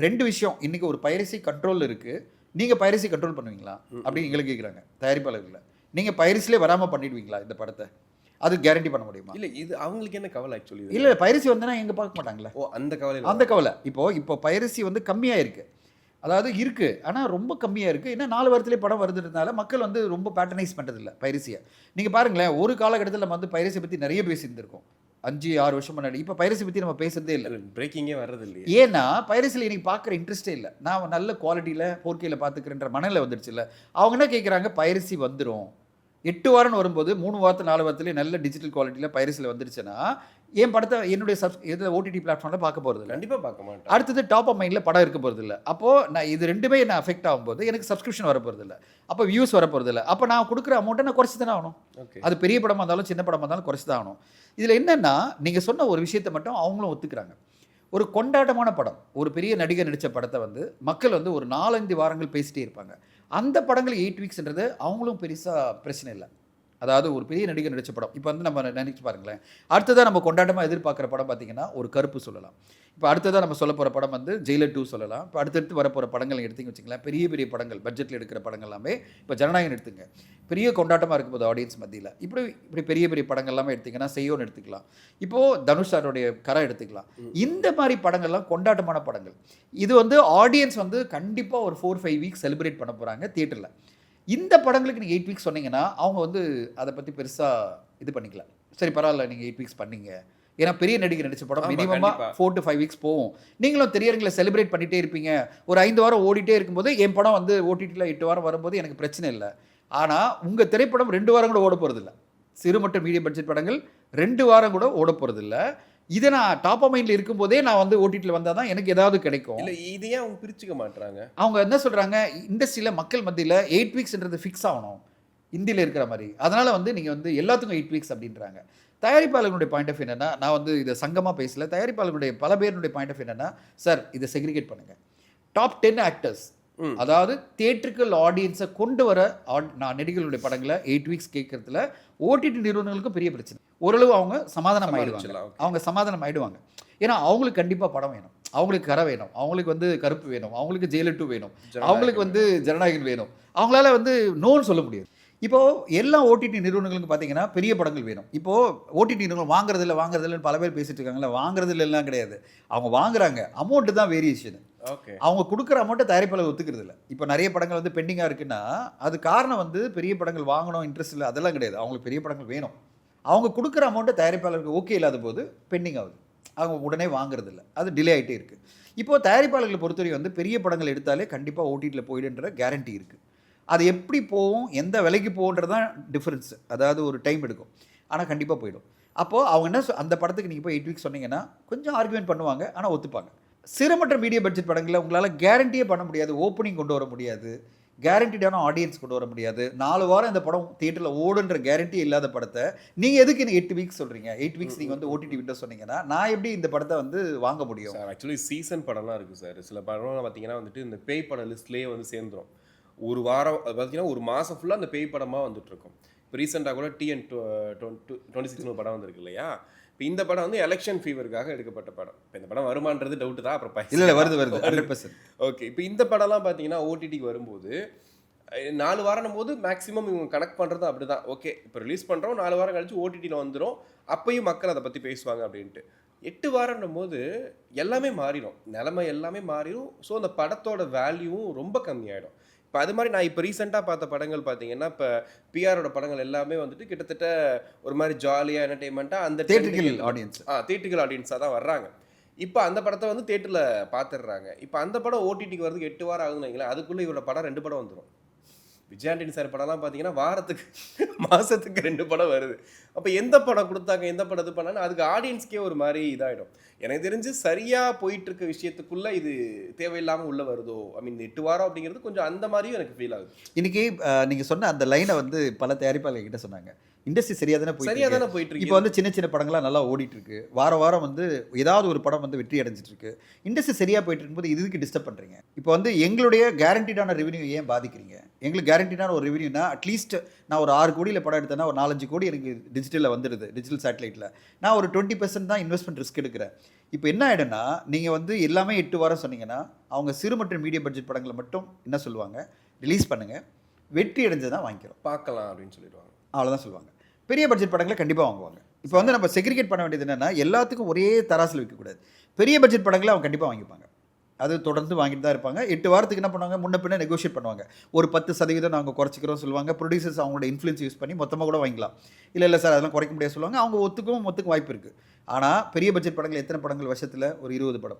2 விஷயம். இன்றைக்கி ஒரு பைரசி கண்ட்ரோல் இருக்குது, நீங்கள் பைரசி கண்ட்ரோல் பண்ணுவீங்களா அப்படின்னு எங்களுக்கு கேட்குறாங்க தயாரிப்பாளர்களில். நீங்கள் பைரசிலே வராமல் பண்ணிடுவீங்களா இந்த படத்தை, அது கேரண்டி பண்ண முடியுமா? இல்லை, இது அவங்களுக்கு என்ன கவலை ஆக்சுவலி? இல்லை, பைரசி வந்தனா எங்கே பார்க்க மாட்டாங்களே. அந்த கவலை. இப்போ பைரசி வந்து கம்மியாக இருக்குது, அதாவது இருக்குது ஆனால் ரொம்ப கம்மியாக இருக்குது. ஏன்னா 4 வாரத்திலே படம் வருதுன்றதுனால மக்கள் வந்து ரொம்ப பேட்டர்னைஸ் பண்ணுறதில்ல பைரசியை. நீங்கள் பாருங்களேன், ஒரு காலகட்டத்தில் நம்ம வந்து பைரசி பற்றி நிறைய பேசியிருந்திருக்கோம் 5-6 வருஷம் முன்னாடி. இப்போ பைரசி பற்றி நம்ம பேசுறதே இல்லை, பிரேக்கிங்கே வர்றது இல்லை. ஏன்னா பைரசியில் இன்னைக்கு பார்க்குற இன்ட்ரெஸ்ட்டே இல்லை. நான் நல்ல குவாலிட்டியில் 4Kல பார்த்துக்கிறேன்ற மனநிலை வந்துடுச்சு இல்லை. அவங்க என்ன கேட்குறாங்க, பைரசி வந்துடும் 8 வாரம்னு வரும்போது 3 வாரத்தில் 4 வாரத்துலேயே நல்ல டிஜிட்டல் குவாலிட்டியில் பைரசியில் வந்துருச்சுன்னா என் படத்தை என்னுடைய இதில் ஓடிடி பிளாட்ஃபார்மில் பார்க்க போகிறது இல்லை, கண்டிப்பாக பார்க்க மாட்டேன். அடுத்தது டாப் ஆஃப் மைண்டில் படம் இருக்க போகிறது இல்லை. அப்போது நான் இது ரெண்டுமே என்ன அஃபெக்ட் ஆகும்போது எனக்கு சப்ஸ்கிரிப்ஷன் வர போகிறது இல்லை, அப்போ வியூஸ் வர போகிறது இல்லை. அப்போ நான் கொடுக்குற அமௌண்ட்டை நான் குறைச்சி தானே ஆகணும். அது பெரிய படமாக இருந்தாலும் சின்ன படமாக இருந்தாலும் குறைச்சி தான் ஆகணும். இதில் என்னென்னா, நீங்கள் சொன்ன ஒரு விஷயத்தை மட்டும் அவங்களும் ஒத்துக்கிறாங்க. ஒரு கொண்டாட்டமான படம், ஒரு பெரிய நடிகர் நடித்த படத்தை வந்து மக்கள் வந்து ஒரு 4-5 வாரங்கள் பேசிகிட்டே இருப்பாங்க. அந்த படங்கள் 8 வீக்ஸ்ன்றது அவங்களும் பெருசாக பிரச்சனை இல்லை. அதாவது ஒரு பெரிய நடிகர் நடித்த படம் இப்போ வந்து நம்ம நினைச்சு பாருங்களேன். அடுத்ததாக நம்ம கொண்டாட்டமாக எதிர்பார்க்குற படம் பார்த்திங்கன்னா ஒரு கருப்பு சொல்லலாம். இப்போ அடுத்ததாக நம்ம சொல்ல போகிற படம் வந்து ஜெயிலர் 2 சொல்லலாம். இப்போ அடுத்தடுத்து வரப்போகிற படங்கள் எடுத்திங்க வச்சுக்கலாம், பெரிய பெரிய படங்கள் பட்ஜெட்டில் எடுக்கிற படங்கள் எல்லாமே. இப்போ ஜனநாயகம் எடுத்துங்க, பெரிய கொண்டாட்டமாக இருக்கும் போது ஆடியன்ஸ் மத்தியில். இப்படி பெரிய பெரிய படங்கள் எல்லாமே எடுத்திங்கன்னா செய்யோன்னு எடுத்துக்கலாம், இப்போது தனுஷ் சாரோடைய கரை எடுத்துக்கலாம். இந்த மாதிரி படங்கள்லாம் கொண்டாட்டமான படங்கள். இது வந்து ஆடியன்ஸ் வந்து கண்டிப்பாக ஒரு 4-5 வீக்ஸ் செலிப்ரேட் பண்ண போகிறாங்க தியேட்டரில். இந்த படங்களுக்கு நீங்கள் 8 வீக்ஸ் சொன்னீங்கன்னா அவங்க வந்து அதை பற்றி பெருசாக இது பண்ணிக்கல, சரி பரவாயில்ல நீங்கள் 8 வீக்ஸ் பண்ணீங்க. ஏன்னா பெரிய நடிகர் நடித்த படம் மினிமமாக 4-5 வீக்ஸ் போகும். நீங்களும் திரையரங்கில் செலிப்ரேட் பண்ணிகிட்டே இருப்பீங்க. ஒரு 5 வாரம் ஓடிட்டே இருக்கும்போது என் படம் வந்து ஓடிடியில் 8 வாரம் வரும்போது எனக்கு பிரச்சனை இல்லை. ஆனால் உங்கள் திரைப்படம் 2 வாரம் கூட ஓட போகிறதில்ல. சிறு மற்றும் மீடியம் பட்ஜெட் படங்கள் 2 வாரம் கூட ஓட போகிறதில்ல. இதை நான் டாப் ஆஃப் மைண்டில் இருக்கும்போதே நான் வந்து ஓடிடியில் வந்தால் தான் எனக்கு ஏதாவது கிடைக்கும். இல்லை, இதையே அவங்க பிரிச்சுக்க மாட்டுறாங்க. அவங்க என்ன சொல்கிறாங்க, இண்டஸ்ட்ரியில் மக்கள் மத்தியில் 8 வீக்ஸ்ன்றது ஃபிக்ஸ் ஆகணும் இந்தியில் இருக்கிற மாதிரி. அதனால் வந்து நீங்கள் வந்து எல்லாத்துக்கும் 8 வீக்ஸ் அப்படின்றாங்க. தயாரிப்பாளர்களுடைய பாயிண்ட் ஆஃப் என்னென்னா, நான் வந்து இதை சங்கமாக பேசல, தயாரிப்பாளர்களுடைய பல பேருடைய பாயிண்ட் ஆஃப் என்னென்னா, சார் இதை செக்ரிகேட் பண்ணுங்கள். டாப் 10 ஆக்டர்ஸ், அதாவது தியேட்ரிக்கல் ஆடியன்ஸை கொண்டு வர நடிகர்களுடைய படங்களை 8 வீக்ஸ் கேட்கறதுல ஓடிடி நிறுவனங்களுக்கும் பெரிய பிரச்சனை. ஓரளவு அவங்க சமாதானம் ஆயிடுவாங்க. ஏன்னா அவங்களுக்கு கண்டிப்பாக படம் வேணும், அவங்களுக்கு கரை வேணும், அவங்களுக்கு வந்து கருப்பு வேணும், அவங்களுக்கு ஜெயிலர் 2 வேணும், அவங்களுக்கு வந்து ஜனநாயகம் வேணும். அவங்களால வந்து நோன்னு சொல்ல முடியாது. இப்போது எல்லா ஓடிடி நிறுவனங்களுக்கு பார்த்தீங்கன்னா பெரிய படங்கள் வேணும். இப்போது ஓடிடி நிறுவனம் வாங்குறதில்லன்னு பல பேர் பேசிட்டு இருக்காங்கல்ல. வாங்குறதில்லாம் கிடையாது. அவங்க வாங்குறாங்க. அமௌண்ட்டு தான் வேரியேஷன். ஓகே. அவங்க குடுக்குற அமௌண்ட்ட தயாரிப்பாளர் ஒத்துக்கிறது இல்ல. இப்போ நெறைய படங்கள் வந்து பெண்டிங்கா இருக்குன்னா, அது காரணம் வந்து பெரிய படங்கள் வாங்கணும் இன்ட்ரெஸ்ட் இல்ல அதெல்லாம் கிடையாது. அவங்களுக்கு பெரிய படங்கள் வேணும். அவங்க குடுக்குற அமௌண்ட்ட தயாரிப்பாளருக்கு ஓகே இல்லாத போது பெண்டிங் ஆகுது. அவங்க உடனே வாங்குறதில்ல. அது டிலே ஆயிட்டே இருக்கு. இப்போ தயாரிப்பாளர்களை பொறுத்தவரை வந்து பெரிய படங்கள் எடுத்தாலே கண்டிப்பா ஓடிடில போயிடுன்ற கேரண்டி இருக்கு. அது எப்படி போகும், எந்த விலைக்கு போகுன்றது தான் டிஃபரன்ஸ். அதாவது ஒரு டைம் எடுக்கும். ஆனா கண்டிப்பா போயிடும். அப்போ அவங்க என்ன அந்த படத்துக்கு நீங்க போய் 8 வீக்ஸ் சொன்னீங்கன்னா, கொஞ்சம் ஆர்குமென்ட் பண்ணுவாங்க. ஆனா ஒத்துப்பாங்க. சிறுமற்ற மீடியம் பட்ஜெட் படங்கள்ல உங்களால கேரண்டியே பண்ண முடியாது. ஓப்பனிங் கொண்டு வர முடியாது. கேரண்டிடான ஆடியன்ஸ் கொண்டு வர முடியாது. 4 வாரம் இந்த படம் தியேட்டர்ல ஓடுன்ற கேரண்டி இல்லாத படத்த, நீங்க எதுக்கு எனக்கு 8 வீக்ஸ் சொல்றீங்க? 8 வீக்ஸ் நீங்க வந்து ஓடிடி விண்டோ சொன்னீங்கன்னா, நான் எப்படி இந்த படத்த வந்து வாங்க முடியும்? சார் ஆக்சுவலி சீசன் படம்லாம் இருக்குது சார். சில படம்லாம் பார்த்தீங்கன்னா வந்துட்டு இந்த பேய் படம் லிஸ்ட்லேயே வந்து சேர்ந்துரும். ஒரு வாரம் அது பார்த்தீங்கன்னா ஒரு மாதம் ஃபுல்லாக அந்த பேய் படமாக வந்துட்டு இருக்கும். இப்போ ரீசெண்டாக கூட TN 26 படம் வந்திருக்கு இல்லையா? இப்போ இந்த படம் வந்து எலெக்ஷன் ஃபீவருக்காக எடுக்கப்பட்ட படம். இப்போ இந்த படம் வருமானது டவுட் தான். அப்புறம் இல்ல வருது 100%. ஓகே. இப்போ இந்த படம்லாம் பார்த்தீங்கன்னா ஓடிடிக்கு வரும்போது 4 வாரம் போது மேக்ஸிமம் இவங்க கனெக்ட் பண்ணுறது அப்படி தான். ஓகே இப்போ ரிலீஸ் பண்ணுறோம் 4 வாரம் கழிச்சு ஓடிடியில் வந்துடும். அப்பயும் மக்கள் அதை பற்றி பேசுவாங்க அப்படின்ட்டு. 8 வாரம்னும் போது எல்லாமே மாறிடும். நிலைமை எல்லாமே மாறிடும். ஸோ அந்த படத்தோட வேல்யூவும் ரொம்ப கம்மியாயிடும். இப்போ அது மாதிரி நான் இப்போ ரீசெண்டாக பார்த்த படங்கள் பார்த்தீங்கன்னா, இப்போ பிஆரோட படங்கள் எல்லாமே வந்துட்டு கிட்டத்தட்ட ஒரு மாதிரி ஜாலியாக என்டர்டெயின்மெண்ட்டாக அந்த தியேட்டரிக்கல் ஆடியன்ஸ். தியேட்டரிக்கல் ஆடியன்ஸாக தான் வர்றாங்க. இப்போ அந்த படத்தை வந்து தியேட்டரில் பார்த்துடுறாங்க. இப்போ அந்த படம் ஓடிடிக்கு வரதுக்கு 8 வாரம் ஆகுதுன்னு வைங்களேன். அதுக்குள்ளே இவரோட படம் 2 படம் வந்துடும். விஜய் ஆண்டனி சார் படம்லாம் பார்த்தீங்கன்னா வாரத்துக்கு மாதத்துக்கு 2 படம் வருது. அப்போ எந்த படம் கொடுத்தாங்க எந்த படம் இது பண்ணாலும் அதுக்கு ஆடியன்ஸ்க்கே ஒரு மாதிரி இதாகிடும். எனக்கு தெரிஞ்சு சரியாக போயிட்டு இருக்க விஷயத்துக்குள்ளே இது தேவையில்லாமல் உள்ளே வருதோ ஐ மீன் 8 வாரம் அப்படிங்கிறது கொஞ்சம் அந்த மாதிரியும் எனக்கு ஃபீல் ஆகுது. இன்னைக்கு நீங்கள் சொன்ன அந்த லைனை வந்து பல தயாரிப்பாளர்கள் கிட்ட சொன்னாங்க. இண்டஸ்ட்ரி சரியாக தானே போயிட்டு இருக்கு. இப்போ வந்து சின்ன சின்ன படங்கள்லாம் நல்லா ஓடிட்டு இருக்கு. வாரம் வந்து ஏதாவது ஒரு படம் வந்து வெற்றி அடைஞ்சிட்டு இருக்கு. இண்டஸ்ட்ரி சரியாக போயிட்டு இருக்கும்போது இதுக்கு டிஸ்டர்ப் பண்ணுறீங்க. இப்போ வந்து எங்களுடைய கேரண்டிடான ரெவன்யூ ஏன் பாதிக்கிறீங்க? எங்களுக்கு கேரண்டிடான ஒரு ரெவன்யூனா அட்லீஸ்ட் நான் ஒரு 6 கோடியில் படம் எடுத்தேன்னா ஒரு 4-5 கோடி எனக்கு டிஜிட்டலில் வந்துடுது. டிஜிட்டல் சேட்டலைட்டில் நான் ஒரு 20% தான் இன்வெஸ்ட்மெண்ட் ரிஸ்க் எடுக்கிறேன். இப்போ என்ன ஆகிடும்னா நீங்கள் வந்து எல்லாமே 8 வாரம் சொன்னீங்கன்னா அவங்க சிறு மற்றும் மீடியம் பட்ஜெட் படங்களை மட்டும் என்ன சொல்லுவாங்க, ரிலீஸ் பண்ணுங்கள், வெற்றி அடைஞ்சதான் வாங்கிக்கிறோம் பார்க்கலாம் அப்படின்னு சொல்லிடுவாங்க. அவ்வளோதான் சொல்லுவாங்க. பெரிய பட்ஜெட் படங்களை கண்டிப்பாக வாங்குவாங்க. இப்போ வந்து நம்ம செக்ரிகேட் பண்ண வேண்டியது என்னென்னா எல்லாத்துக்கும் ஒரே தராசில் விற்கக்கூடாது. பெரிய பட்ஜெட் படங்களை அவங்க கண்டிப்பாக வாங்கிப்பாங்க. அது தொடர்ந்து வாங்கிட்டு தான் இருப்பாங்க. 8 வாரத்துக்கு என்ன பண்ணுவாங்க, முன்ன பின்ன நெகோஷியேட் பண்ணுவாங்க. ஒரு 10% நாங்கள் குறைச்சிக்கிறோம் சொல்லுவாங்க. ப்ரொடியூசர்ஸ் அவங்களோட இன்ஃப்ளூயன்ஸ் யூஸ் பண்ணி மொத்தமாக கூட வாங்கிக்கலாம். இல்லை சார் அதெல்லாம் குறைக்க முடியாது சொல்லுவாங்க. அவங்க ஒத்துக்கும் வாய்ப்பு இருக்குது. ஆனால் பெரிய பட்ஜெட் படங்கள் எத்தனை படங்கள் வருஷத்தில் ஒரு 20 படம்.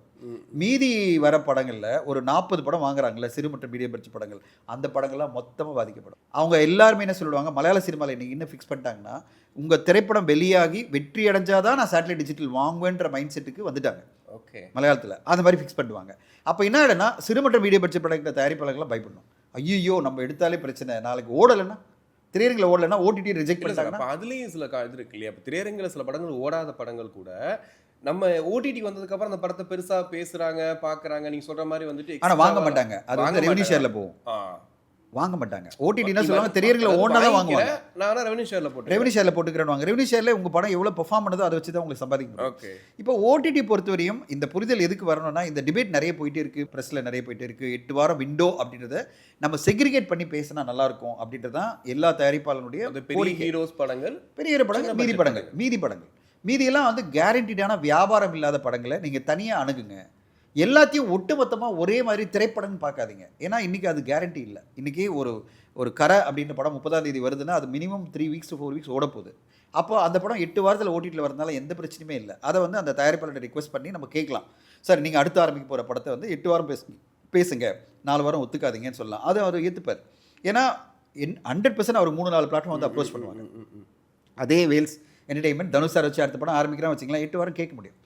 மீதி வர படங்களில் ஒரு 40 படம் வாங்குறாங்கல்ல சிறு மற்றும் மீடியம் பட்ஜெட் படங்கள். அந்த படங்கள்லாம் மொத்தமாக பாதிக்கப்படும். அவங்க எல்லாருமே என்ன சொல்லுவாங்க, மலையாள சினிமாவில் இன்றைக்கி என்ன ஃபிக்ஸ் பண்ணிட்டாங்கன்னா உங்கள் திரைப்படம் வெளியாகி வெற்றி அடைஞ்சாதான் நான் சேட்டலைட் டிஜிட்டல் வாங்குவேன்ற மைண்ட் செட்டுக்கு வந்துட்டாங்க. ஓகே, மலையாளத்தில் அந்த மாதிரி ஃபிக்ஸ் பண்ணுவாங்க. அப்போ என்ன ஆகிடும்னா சிறு மற்றும் மீடியம் பட்ஜெட் படங்களை தயாரிப்பாளர்கள்லாம் பயப்படணும். ஐயோ நம்ம எடுத்தாலே பிரச்சனை, நாளைக்கு ஓடலைன்னா திரையரங்கில் ஓடலைன்னா ஓடிடி ரிஜெக்ட் பண்ணிட்டாங்க. அதுலேயும் சில இது இருக்கு இல்லையா? இப்போ திரையரங்கில் சில படங்கள் ஓடாத படங்கள் கூட நம்ம ஓடிடி வந்ததுக்கப்புறம் அந்த படத்தை பெருசாக பேசுகிறாங்க பார்க்குறாங்க. நீங்கள் சொல்கிற மாதிரி வந்துட்டு ஆனால் வாங்க மாட்டாங்க. அது வந்து ரெவன்யூ ஷேரில் போகும். வாங்க மாட்டாங்க. ஓடிடினா சொல்லுவாங்க திரையரங்கில் ஓடினா தான் வாங்குவாங்க. நான் ரெவன்யூ ஷேரில் போட்டுக்கிறேன். ரெவன்யூ ஷேரில் உங்கள் படம் எவ்வளோ பெர்ஃபார்ம் பண்ணுதோ அதை வச்சு தான் உங்களுக்கு சம்பாதிக்க முடியும். ஓகே. இப்போ ஓடிடி பொறுத்தவரையும் இந்த புரிதல் எதுக்கு வரணும்னா இந்த டிபேட் நிறைய போயிட்டே இருக்குது, ப்ரெஸ்ஸில் நிறைய போயிட்டே இருக்குது. 8 வாரம் விண்டோ அப்படின்றத நம்ம செக்ரிகேட் பண்ணி பேசினா நல்லாயிருக்கும் அப்படின்றது தான் எல்லா தயாரிப்பாளனுடைய பெரிய ஹீரோஸ் படங்கள், பெரிய படங்கள், மீதி படங்கள் மீதியெல்லாம் வந்து கேரண்டிடான வியாபாரம் இல்லாத படங்களை நீங்கள் தனியாக அணுகுங்க. எல்லாத்தையும் ஒட்டுமொத்தமாக ஒரே மாதிரி திரைப்படம்னு பார்க்காதீங்க. ஏன்னா இன்றைக்கி அது கேரண்டி இல்லை. இன்றைக்கி ஒரு கரை அப்படின்ற படம் 30ஆம் தேதி வருதுன்னா அது மினிமம் 3 வீக்ஸ் 4 வீக்ஸ் ஓட போகுது. அப்போ அந்த படம் 8 வாரத்தில் ஓடிடியில் வரதுனால எந்த பிரச்சனையுமே இல்லை. அதை வந்து அந்த தயாரிப்பாளர்கிட்ட ரிக்வெஸ்ட் பண்ணி நம்ம கேட்கலாம், சார் நீங்கள் அடுத்து ஆரம்பிக்க போகிற படத்தை வந்து 8 வாரம் பேசுங்க, 4 வாரம் ஒத்துக்காதீங்கன்னு சொல்லலாம். அதை அவர் ஏற்றுப்பார். ஏன்னா 100% அவர் 3-4 பிளாட்ஃபார்ம் வந்து அப்ரோச் பண்ணுவாங்க. அதே வேல்ஸ் என்டர்டெயின்மெண்ட் தனுஷ் சார் வச்சு அடுத்த படம் ஆரம்பிக்கிறான்னு வச்சிங்களேன், 8 வாரம் கேட்க முடியும்.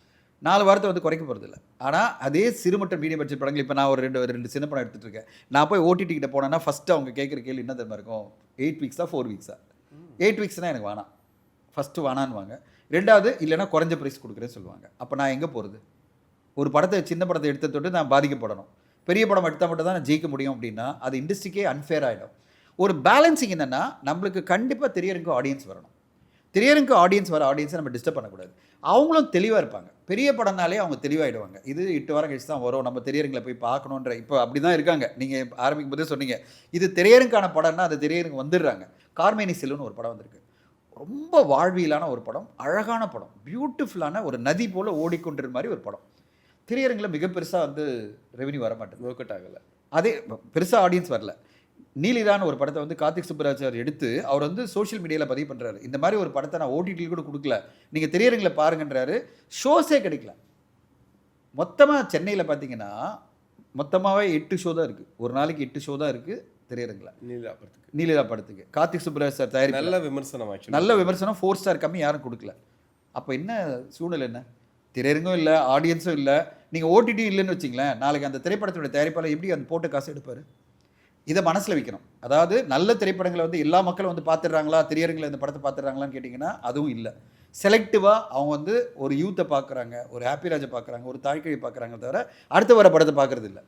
4 வாரத்தை வந்து குறைக்க போகிறதில்ல. ஆனால் அதே சிறு மற்றும் மீடியம் பட்ஜெட் படங்கள் இப்போ நான் ஒரு ரெண்டு சின்ன படம் எடுத்துகிட்டு இருக்கேன். நான் போய் ஓடிடி கிட்ட போனேன்னா ஃபஸ்ட்டு அவங்க கேட்குற கேள்வி என்ன தெரியுமா இருக்கும், 8 வீக்ஸா 4 வீக்ஸா? 8 வீக்ஸ்னால் எனக்கு வேணாம், ஃபஸ்ட்டு வேணான்னுவாங்க. 2வது இல்லைனா குறைஞ்ச ப்ரைஸ் கொடுக்குறேன்னு சொல்லுவாங்க. அப்போ நான் எங்கே போகிறது? ஒரு படத்தை சின்ன படத்தை எடுத்த தொட்டு நான் பாதிக்கப்படணும், பெரிய படம் எடுத்தால் மட்டும் தான் நான் ஜெயிக்க முடியும் அப்படின்னா அது இண்டஸ்ட்ரிக்கே அன்ஃபேர் ஆகிடும். ஒரு பேலன்சிங் என்னென்னா நம்மளுக்கு கண்டிப்பாக திரையரங்கு ஆடியன்ஸ் வரணும். திரையரங்கு ஆடியன்ஸ் வர ஆடியன்ஸை நம்ம டிஸ்டர்ப் பண்ணக்கூடாது. அவங்களும் தெளிவாக இருப்பாங்க. பெரிய படம்னாலே அவங்க தெளிவாயிடுவாங்க. இது 8 வாரம் கழிச்சு தான் வரும், நம்ம திரையரங்கில் போய் பார்க்கணுன்ற இப்போ அப்படி தான் இருக்காங்க. நீங்கள் ஆரம்பிக்கும் போதே சொன்னீங்க, இது திரையரங்கான படம்னா அது திரையரங்கு வந்துடுறாங்க. கார்மேனி செல்வன்னு ஒரு படம் வந்திருக்கு. ரொம்ப வாழ்வியலான ஒரு படம், அழகான படம், பியூட்டிஃபுல்லான ஒரு நதி போல் ஓடிக்கொண்டிருந்த மாதிரி ஒரு படம். திரையரங்கில் மிக பெருசாக வந்து ரெவென்யூ வர மாட்டேங்குது, ஒர்க் அவுட் ஆகலை. அதே பெருசாக ஆடியன்ஸ் வரல. நீலிதான்னு ஒரு படத்தை வந்து கார்த்திக் சுப்புராஜ் எடுத்து அவர் வந்து சோஷியல் மீடியாவில் பதிவு பண்ணுறாரு, இந்த மாதிரி ஒரு படத்தை நான் ஓடிடியில் கூட கொடுக்கல, நீங்கள் திரையரங்கில் பாருங்கன்றாரு. ஷோஸே கிடைக்கல. மொத்தமாக சென்னையில் பார்த்தீங்கன்னா மொத்தமாகவே 8 ஷோ தான் இருக்குது. ஒரு நாளைக்கு 8 ஷோ தான் இருக்குது திரையரங்கில். நீலிதா படத்துக்கு கார்த்திக் சுப்புராஜ் சார் தயாரிப்பு. நல்ல விமர்சனம் ஆச்சு, நல்ல விமர்சனம். 4 ஸ்டார் கம்மி யாரும் கொடுக்கல. அப்போ என்ன சூழ்நிலை? என்ன திரையரங்கும் இல்லை, ஆடியன்ஸும் இல்லை, நீங்கள் ஓடிடி இல்லைன்னு வச்சிங்களேன், நாளைக்கு அந்த திரைப்படத்துடைய தயாரிப்பாளர் எப்படி அந்த போட்ட காசு எடுப்பார்? இதை மனசில் வைக்கணும். அதாவது நல்ல திரைப்படங்களை வந்து எல்லா மக்களும் வந்து பார்த்துடுறாங்களா, திரையரங்கில் இந்த படத்தை பார்த்துடுறாங்களான்னு கேட்டிங்கன்னா அதுவும் இல்லை. செலக்டிவாக அவங்க வந்து ஒரு யூத்தை பார்க்குறாங்க, ஒரு ஹாப்பிராஜை பார்க்குறாங்க, ஒரு தாய்க்கழி பார்க்குறாங்க, தவிர அடுத்த வர படத்தை பார்க்குறது இல்லை.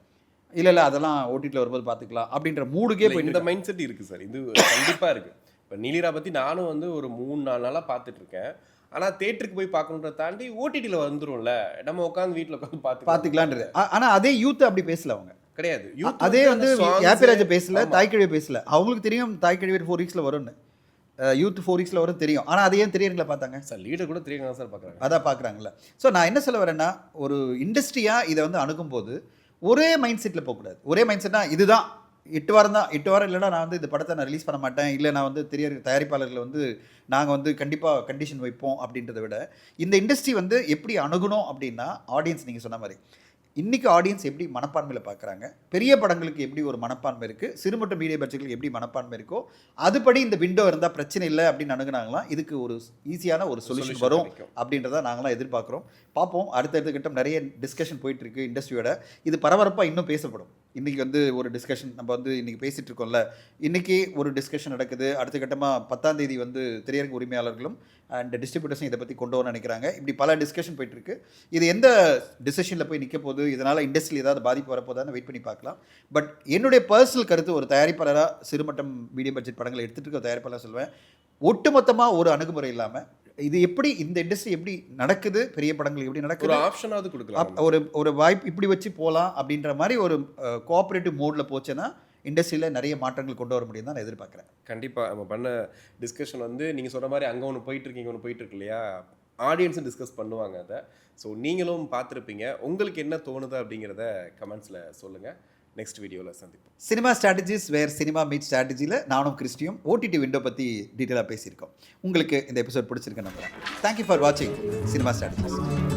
இல்லை அதெல்லாம் ஓடிடியில் வரும்போது பார்த்துக்கலாம் அப்படின்ற மூடுக்கே போய் இந்த மைண்ட் செட் இருக்குது சார். இது கண்டிப்பாக இருக்குது. இப்போ நீலிரா பற்றி நானும் வந்து ஒரு 3-4 நாளாக பார்த்துட்ருக்கேன். ஆனால் தேட்டருக்கு போய் பார்க்கணுன்றத தாண்டி ஓடிடியில் வந்துடும்ல, நம்ம உட்காந்து வீட்டில் உட்காந்து பார்த்துக்கலான்றது. ஆனால் அதே யூத்தை அப்படி பேசல அவங்க கிடையாது. அதே வந்து ஹாப்பிராஜை பேசல, தாய்க்கழிவை பேசல. அவங்களுக்கு தெரியும் தாய்க்கழிவு 4 வீக்ஸில் வரும்னு, யூத் 4 வீக்ஸில் வரும் தெரியும். ஆனால் அதையே திரையரங்கில் பார்த்தாங்க சார். லீடர் கூட திரையரங்க சார் பார்க்குறாங்க. அதான் பார்க்குறாங்களே. ஸோ நான் என்ன சொல்ல வரேன்னா, ஒரு இண்டஸ்ட்ரியாக இதை வந்து அணுகும்போது ஒரே மைண்ட் செட்டில் போகக்கூடாது. ஒரே மைண்ட் செட்னா இதுதான் 8 வாரம் தான், 8 வாரம் இல்லைனா நான் வந்து இந்த படத்தை நான் ரிலீஸ் பண்ண மாட்டேன், இல்லை நான் வந்து தயாரிப்பாளர்களை வந்து நாங்கள் வந்து கண்டிப்பாக கண்டிஷன் வைப்போம் அப்படின்றத விட, இந்த இண்டஸ்ட்ரி வந்து எப்படி அணுகணும் அப்படின்னா, ஆடியன்ஸ் நீங்கள் சொன்ன மாதிரி இன்றைக்கி ஆடியன்ஸ் எப்படி மனப்பான்மையில் பார்க்குறாங்க, பெரிய படங்களுக்கு எப்படி ஒரு மனப்பான்மை இருக்குது, சிறு மற்றும் மீடியம் பட்ஜெட்டுக்கு எப்படி மனப்பான்மை இருக்கோ அதுபடி இந்த விண்டோ இருந்தால் பிரச்சனை இல்லை அப்படின்னு அணுகுனாங்களாம் இதுக்கு ஒரு ஈஸியான ஒரு சொல்யூஷன் வரும் அப்படின்றத நாங்களாம் எதிர்பார்க்குறோம். பார்ப்போம். அடுத்தடுத்த கட்டம் நிறைய டிஸ்கஷன் போயிட்டுருக்கு இண்டஸ்ட்ரியோட. இது பரபரப்பாக இன்னும் பேசப்படும். இன்றைக்கி வந்து ஒரு டிஸ்கஷன் நம்ம வந்து இன்றைக்கி பேசிகிட்டு இருக்கோம்ல, இன்றைக்கி ஒரு டிஸ்கஷன் நடக்குது. அடுத்த கட்டமாக 10ஆம் தேதி வந்து திரையரங்கு உரிமையாளர்களும் அண்ட் டிஸ்ட்ரிபியூட்டர்ஸும் இதை பற்றி கொண்டு வரணும்னு நினைக்கிறாங்க. இப்படி பல டிஸ்கஷன் போயிட்டுருக்கு. இது எந்த டிசிஷனில் போய் நிற்க போகுது, இதனால் இண்டஸ்ட்ரியில் ஏதாவது பாதிப்பு வரப்போதான்னு வெயிட் பண்ணி பார்க்கலாம். பட் என்னுடைய பர்சனல் கருத்து, ஒரு தயாரிப்பாளராக சிறுமட்டம் மீடியம் பட்ஜெட் படங்களை எடுத்துகிட்டு இருக்க தயாரிப்பாளராக சொல்லுவேன், ஒட்டுமொத்தமாக ஒரு அணுகுமுறை இல்லாமல் இது எப்படி இந்த இண்டஸ்ட்ரி எப்படி நடக்குது, பெரிய படங்கள் எப்படி நடக்குது, ஒரு ஆப்ஷனாவது கொடுக்கலாம், ஒரு வாய்ப்பு இப்படி வச்சு போகலாம் அப்படின்ற மாதிரி ஒரு கோஆப்ரேட்டிவ் மோடில் போச்சுன்னா இண்டஸ்ட்ரியில் நிறைய மாற்றங்கள் கொண்டு வர முடியும் தான் நான் எதிர்பார்க்குறேன். கண்டிப்பாக நம்ம பண்ண டிஸ்கஷன் வந்து நீங்கள் சொன்ன மாதிரி அங்கே ஒன்று போயிட்டுருக்கீங்க, ஒன்று போயிட்டுருக்கு இல்லையா, ஆடியன்ஸும் டிஸ்கஸ் பண்ணுவாங்க அதை. ஸோ நீங்களும் பார்த்துருப்பீங்க. உங்களுக்கு என்ன தோணுது அப்படிங்கிறத கமெண்ட்ஸில் சொல்லுங்கள். நெக்ஸ்ட் வீடியோவில் சந்திப்போம். சினிமா ஸ்ட்ராட்டஜிஸ் வேர் சினிமா மீட் ஸ்ட்ராட்டஜியில் நானும் கிறிஸ்டியும் ஓடிடி விண்டோ பற்றி டீட்டெயிலாக பேசியிருக்கோம். உங்களுக்கு இந்த எபிசோட் பிடிச்சிருக்கேன் நம்புறேன். தேங்க்யூ ஃபார் வாட்சிங் சினிமா ஸ்ட்ராட்டஜிஸ்.